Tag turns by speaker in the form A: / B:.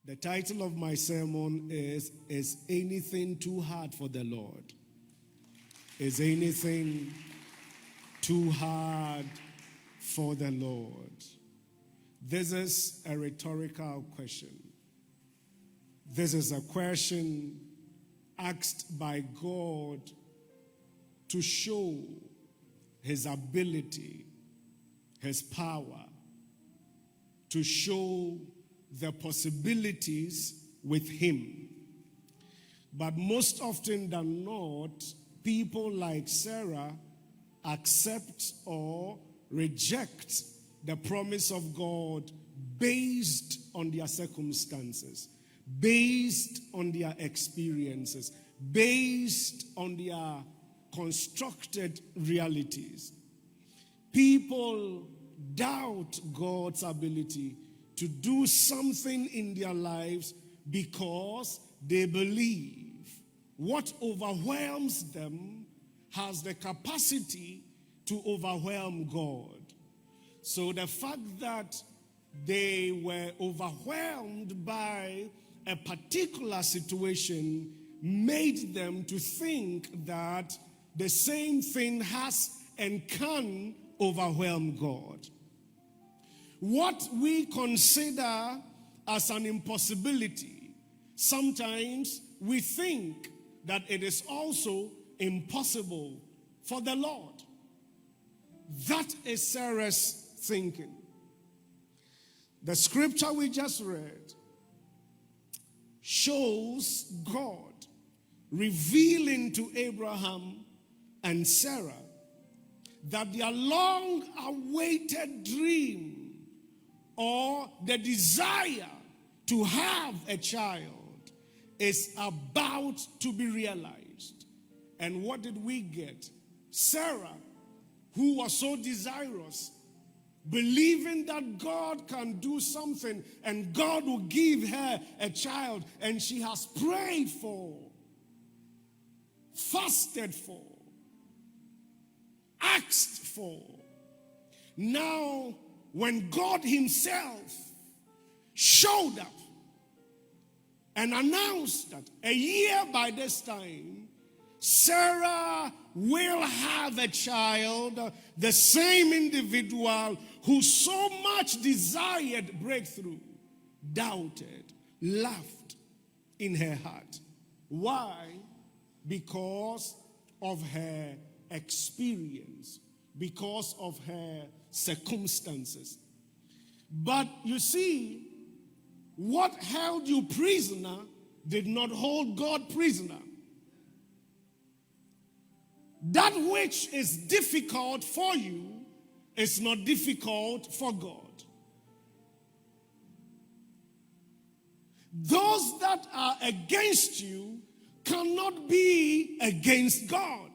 A: The title of my sermon is Anything Too Hard for the Lord? Is anything too hard for the Lord? This is a rhetorical question. This is a question asked by God to show his ability, his power, to show the possibilities with him. But most often than not, people like Sarah accept or reject the promise of God based on their circumstances, based on their experiences, based on their constructed realities. People doubt God's ability to do something in their lives because they believe what overwhelms them has the capacity to overwhelm God. So the fact that they were overwhelmed by a particular situation made them to think that the same thing has and can overwhelm God. What we consider as an impossibility, sometimes we think that it is also impossible for the Lord. That is Sarah's thinking. The scripture we just read shows God revealing to Abraham and Sarah that their long-awaited dream or the desire to have a child is about to be realized. And what did we get? Sarah, who was so desirous, believing that God can do something and God will give her a child, and she has prayed for, fasted for, asked for. Now, when God himself showed up and announced that a year by this time, Sarah will have a child, the same individual who so much desired breakthrough, doubted, laughed in her heart. Why? Because of her experience, because of her circumstances. But you see, what held you prisoner did not hold God prisoner. That which is difficult for you is not difficult for God. Those that are against you cannot be against God.